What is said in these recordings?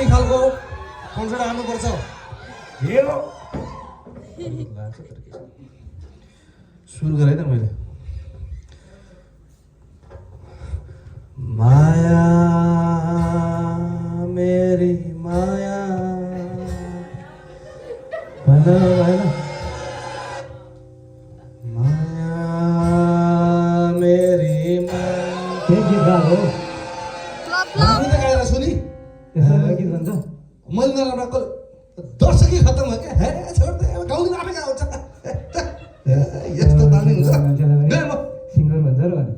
दामी खालको कन्सर्ट हाल्नुपर्छ हेरो सुरु गरेँ त मैले माया मेरी माया भन भन माया मेरी माया के गीत गाएको हो गाउने त गाएर सुनि त्यसरी गीत भन्छ मैले नराम्रो दर्शकै खत्तम भयो क्या हे छोड दे गाउँदिन आफै गाउँछ यस्तो दामी हुन्छ गए म सिङ्गर भन्छ र भने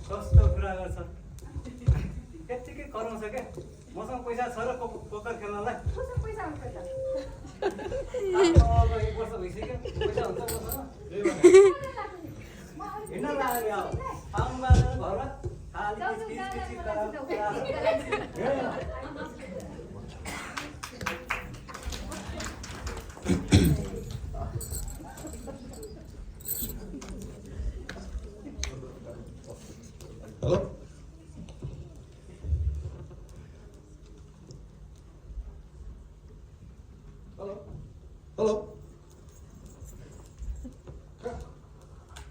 कस्तो कुरा गर्छ यत्तिकै कराउँछ क्या मसँग पैसा छ र पोकर खेल्नलाई एक वर्ष भइसक्यो पैसा हुन्छ मसँग हिँड्न लाग्यो पाउनु घरमा हेलो हेलो हेलो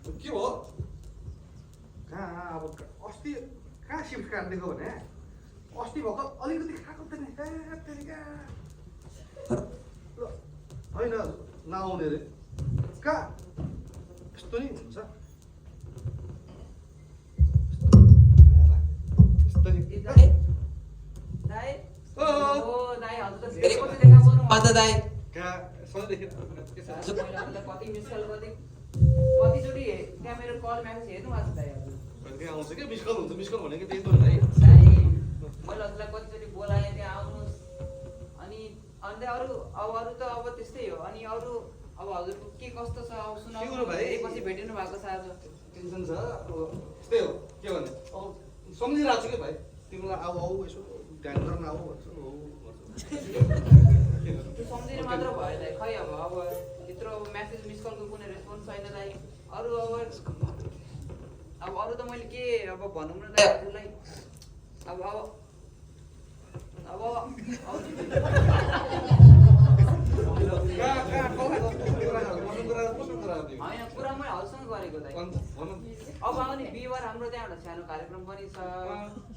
के भयो कहाँ अब अस्ति कहाँ सिफ्ट काटिदिएको भने अस्ति भएको अलिकति खाएको त नि होइन नआउने अरे कहाँ यस्तो नि हुन्छ कतिचोटि त्यहाँ मेरो कल म्यासेज हेर्नु भएको छ दाइ आउँछ क्या मिस कल हुन्छ मिस कल भनेको त्यही त हो नि मैले हजुरलाई कतिचोटि बोलाएँ त्यहाँ आउनुहोस् अनि अन्त अरू त अब त्यस्तै हो अनि अरू अब हजुरको के कस्तो छ अब सुनाउनु भाइ पछि भेटिनु भएको छ आज टेन्सन छ अब त्यस्तै हो के भने अब सम्झिरहेको छु कि भाइ तिमीलाई आऊ आऊ यसो ध्यान गर्न आऊ भन्छु सम्झिनु मात्र भयो दाइ खै अब यत्रो म्यासेज मिस कलको कुनै रेस्पोन्स छैन दाइ अरू अब अरू त मैले के अब भनौँ न दाइ हजुरलाई अब होइन कुरा मैले हजुरसँग गरेको दाइ अब आउने बिहिबार हाम्रो त्यहाँ एउटा सानो कार्यक्रम पनि छ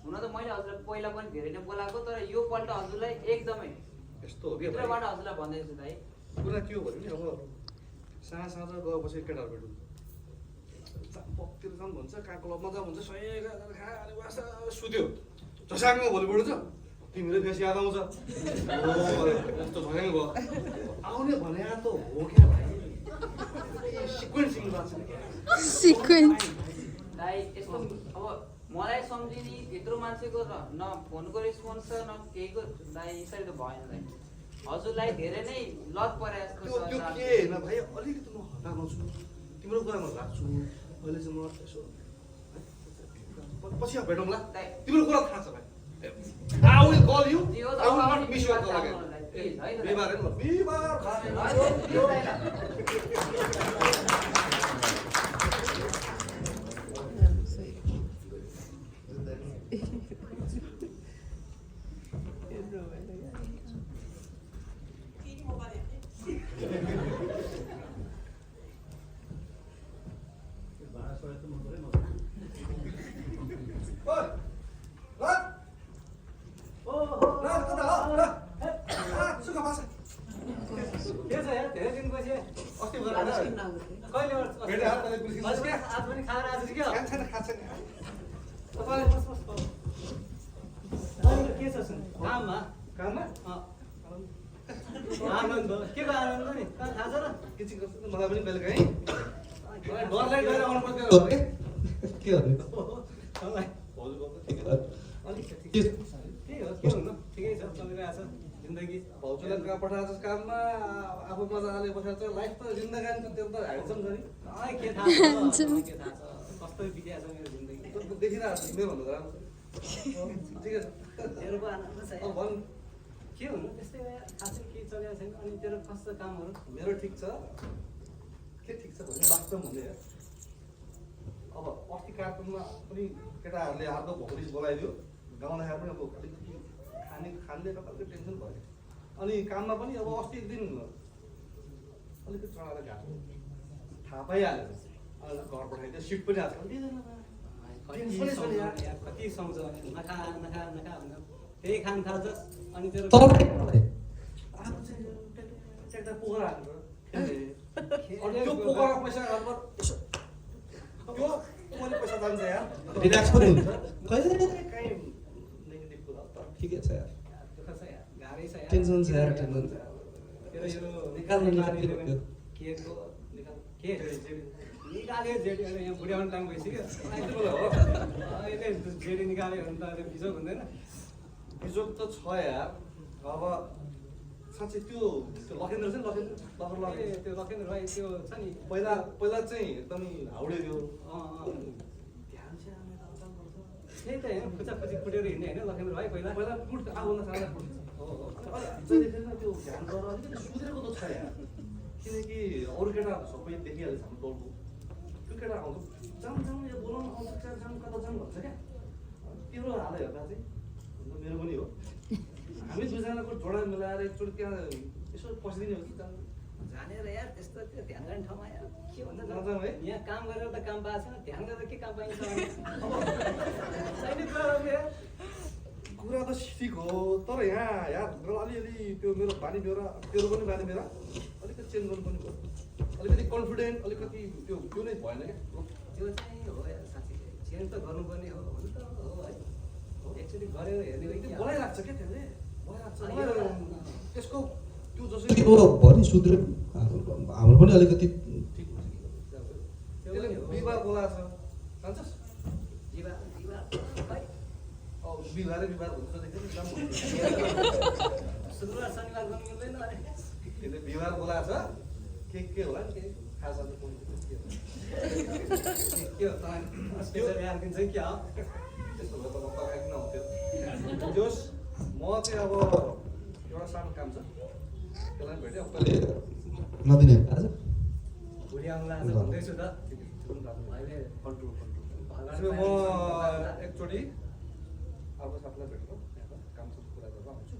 हुन त मैले हजुरलाई पहिला पनि धेरै नै बोलाएको तर यो पल्ट हजुरलाई एकदमै यस्तो हो कि भित्रबाट हजुरलाई भन्दैछु दाइ कुरा के हो भने नि अब साँझ गएपछि केटाहरू भेटौँ पक्तिर जाउँ भन्छ कहाँ क्लबमा जाउँ भन्छ सय खाने वासा सुत्यो झसाङ भोलिपल्ट छ तिमीले बेसी याद आउँछ यस्तो झस्याङ भयो आउने भने त हो क्या भाइ सिक्वेन्सिङ गर्छ नि सिक्वेन्स दाइ यस्तो अब मलाई सम्झिने यत्रो मान्छेको न फोनको रेस्पोन्स छ न केहीको दाइ यसरी त भएन दाइ हजुरलाई धेरै नै लत परे जस्तो त्यो त्यो छ के होइन भाइ अलिकति म हतारमा छु तिम्रो कुरामा लाग्छु अहिले चाहिँ म यसो पछि भेटौँला तिम्रो कुरा थाहा छ भाइ I will call you. I will not miss your call again. बिहिबार होइन बिहिबार के छ यार धेरै दिनपछि अस्ति भएर कहिले भेटे हात तले बिर्सिनु आज पनि खाएर आज क्या खान्छ नि तपाईँले बस बस बस अहिले के छ सुन काममा काममा आनन्द के को आनन्द नि कहाँ थाहा छ र किचिङ गर्छ मलाई पनि कहिले काहीँ डरलाई डर आउनु पर्दैन के हो मलाई अलिकति त्यही हो के हुनु ठिकै छ चलिरहेको छ जिन्दगी भाउजूलाई कहाँ पठाएको छ काममा आफू मजाले बसेर चाहिँ लाइफ त जिन्दगानी त त्यो त हाइड्छौँ नि के थाहा छ के थाहा छ कस्तो बितिरहेको छ मेरो जिन्दगी देखिरहेको छ मेरो भन्दा राम्रो ठिकै छ तेरो पो आनन्द छ अब भन् के हुनु त्यस्तै हो यार खासै केही चलेको छैन अनि तेरो कस्तो कामहरू मेरो ठिक छ के ठिक छ भन्ने वास्तव हुँदै यार अब अस्ति कार्टुनमा पनि केटाहरूले अर्को भोकरिस बोलाइदियो गाउँदाखेरि पनि अब अलिकति खानले अलिकति टेन्सन भयो अनि काममा पनि अब अस्ति एक दिन अलिकति चढाएर गएको थाहा पाइहाल्यो अनि घर पठाइदियो सिट पनि आजकल दिँदैन कति सम्झाउने नखा नखा नखा भन्दा त्यही खान थाल्छ अनि तेरो अब चाहिँ ट्र्याक्टर पोखरा हाल्नु अनि त्यो पोखरा पैसा घरमा यसो त्यो पनि पैसा जान्छ यार रिल्याक्स पनि हुन्छ कहिले कहीँ नेगेटिभ कुरा तर ठिकै छ यार दुःख छ यार गाह्रै छ यार टेन्सन छ यार टेन्सन छ तेरो यो निकाल्नु के को के निकाल्यो जेडी अहिले यहाँ बुढ्याउने टाइम भइसक्यो अहिले जेडी निकाल्यो भने त अहिले बिजोग हुँदैन बिजोग त छ यार अब साँच्चै त्यो लखेन्द्र चाहिँ लखेन्द्र त्यो लखेन्द्र भाइ त्यो छ नि पहिला चाहिँ एकदमै हाउडे थियो ध्यान चाहिँ त्यही त होइन खुच्चाखुच्ची फुटेर हिँड्ने होइन लखेन्द्र भाइ पहिला पहिला फुट आउन सारा फुट त्यो ध्यान गरेर अलिकति सुध्रेको त छ यार किनकि अरू केटाहरू सबै देखिहाल्छ हाम्रो दौडको त्यो केटा आउँछ जाउँ यो बोलाउनु आउँछ जाउँ कता जाउँ भन्छ क्या तिम्रो हाल हेर्दा चाहिँ मेरो पनि हो हामी दुईजनाको जोडा मिलाएर एकचोटि त्यहाँ यसो पसिदिने हो कि जानेर यार त्यस्तो त्यो ध्यान गर्ने ठाउँमा यार के भन्छ नजाउँ है यहाँ काम गरेर त काम पाएको छैन ध्यान गरेर के काम पाइन्छ छैन कुराहरू यार कुरा त ठिक हो तर यहाँ यार मेरो अलिअलि त्यो मेरो बानी बेहोरा तेरो पनि बानी बेहोरा अलिकति चेन्ज गर्नु पनि भयो अलिकति कन्फिडेन्ट अलिकति त्यो नै भएन क्या त्यो चाहिँ हो यार साँच्चै चेन्ज त गर्नुपर्ने हो हुनु त हो है एक्चुअली गरेर हेर्ने हो कि बोलाइरहेको छ क्या त्यसले बोलाइरहेको अनि छ यो त्यसको त्यो जसरी त्यो भरि सुध्रे हाम्रो पनि अलिकति ठिक हुन्छ कि त्यो त्यसले पनि हो। बिहिबार बोलाएको छ जान्छस् बिहिबार खै बिहिबारै बिहिबार हुन्छ देख्छ नि जाउँ शुक्रबार शनिबार गर्नु मिल्दैन अरे त्यसले बिहिबार बोलाएको छ के होला नि के खास आज के हो तपाईँ स्पेसल यार दिन्छ कि क्या हो त्यस्तो भए त म पकाइकन आउँथ्यो जोस् म चाहिँ अब एउटा सानो काम छ त्यसलाई पनि भेट्यो कहिले नदिने आज भोलि आउनु लाग्छ भन्दैछु त अहिले कन्ट्रोल भगवान् म एकचोटि अर्को साथीलाई भेट्नु काम छ कुरा गरेर आउँछु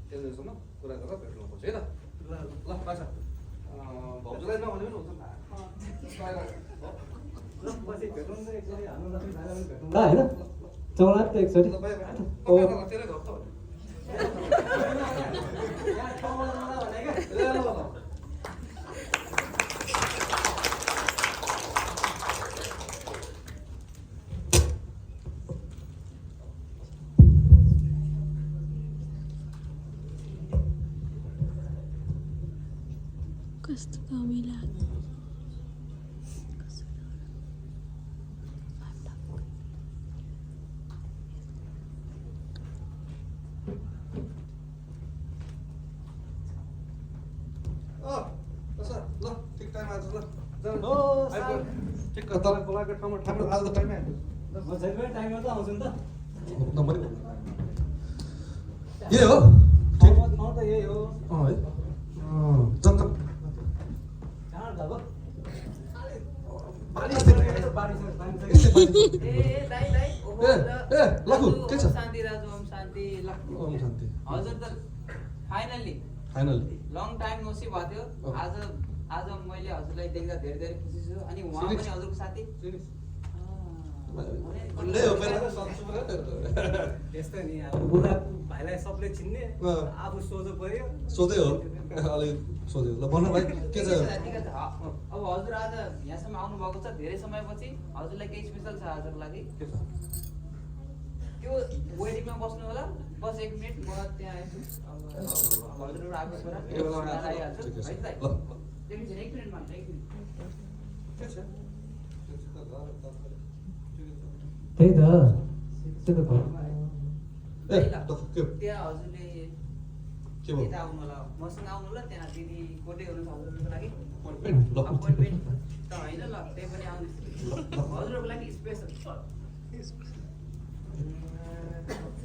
त्यसैसम्म कुरा गरेर भेट्नुपर्छ है त ल ल बाछा भाउजूलाई नभने पनि हुन्छ ल पछि भेटौँ न एकचोटि हाम्रो लक्ष्मी भाइलाई पनि भेटौँ ल होइन चौला त एकचोटि तेरै घर त यहाँ ठाउँमा भने क्या कस्तो कमी लाग्यो आज ल जाऊ ओ, आइपुग्यो। साल। ठिक्क तँलाई बोलाएको ठाउँमा ठाम्रो आज त टाइममै आइपुग्यो म जहिले पनि टाइममा त आउँछु नि त नम्बर यही हो ठाउँ त यही हो है जम जम कहाँ गएको बारी यस्तै बारी छ, बारी छ। यस्तै बारी ए दाइ दाइ ओहो ए, ए, लघु, के छ? ओम शान्ति राजु ओम शान्ति ल ओम शान्ति हजुर त finally final long time no see भएको थियो अँ। आज आज मैले हजुरलाई देख्दा धेरै धेरै खुसी छु अनि उहाँ पनि Serious? हजुरको साथी ले हो पहिला त सन्चो पऱ्यो त्यस्तै नि अब बुढा भाइलाई सबले चिन्ने अँ। आफू सोझो पर्यो सोधै हो अलिक सोध्यो ल भन भाइ के छ ठिकै छ अब हजुर आज यहाँसम्म आउनु भएको छ धेरै समयपछि हजुरलाई केही स्पेसल छ आजको लागि के छ त्यो वेटिङमा बस्नु होला बस 1 मिनट म त्यहाँ आइछु अब हजुरहरू आएको छोरा ए, ल, ल, ल, आइहाल्छु ठिकै छ। है त दाइ? ल, ल। एकछिन 1 मिनट मात्र 1 मिनट के छ त्यही त त्यही त घर ए ल, ल के त्यहाँ हजुरले के भयो यता आउनु होला मसँग आउनु होला त्यहाँ दिदी कोटै हुनुहुन्छ हजुरको लागि ल अपोइन्टमेन्ट त होइन ल त्यही पनि आउनुहोस् हजुरको लागि स्पेसल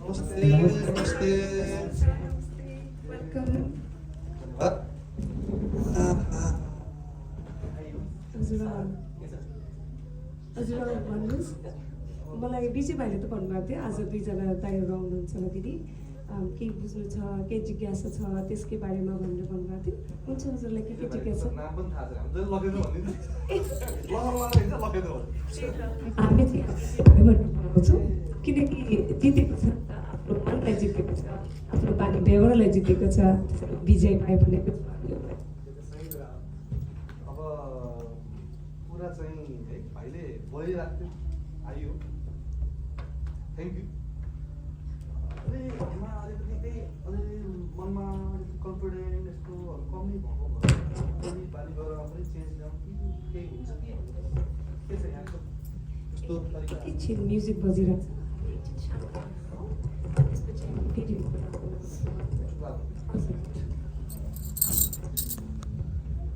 नमस्ते नमस्ते हजुर भन्नुहोस् मलाई विजय भाइले त भन्नुभएको थियो आज दुईजना दाइहरू आउनुहुन्छ होला दिदी केही बुझ्नु छ केही जिज्ञासा छ त्यसकै बारेमा भनेर भन्नुभएको थियो हुन्छ हजुरलाई के जिज्ञासा नाम पनि थाहा छैन हामीले लगेर भनिदिनु ल लगेर हामी चाहिँ भन्छौँ किनकि जितेको छ आफ्नो मनलाई जितेको छ आफ्नो बानी व्यवहारलाई जितेको छ विजय भाइ भनेको अब कुरा चाहिँ है भाइले बोलिरहेको थियो आइयो थ्याङ्क यू अरे यसमा अलिकति त्यही अलि मनमा अलिकति कन्फिडेन्ट यस्तोहरू कमी भएको भएर अलि बानी गरेर पनि चेन्ज ल्याउँ कि केही हुन्छ कि के छ यहाँको यस्तो तरिका एकैछिन म्युजिक बजिरहेको छ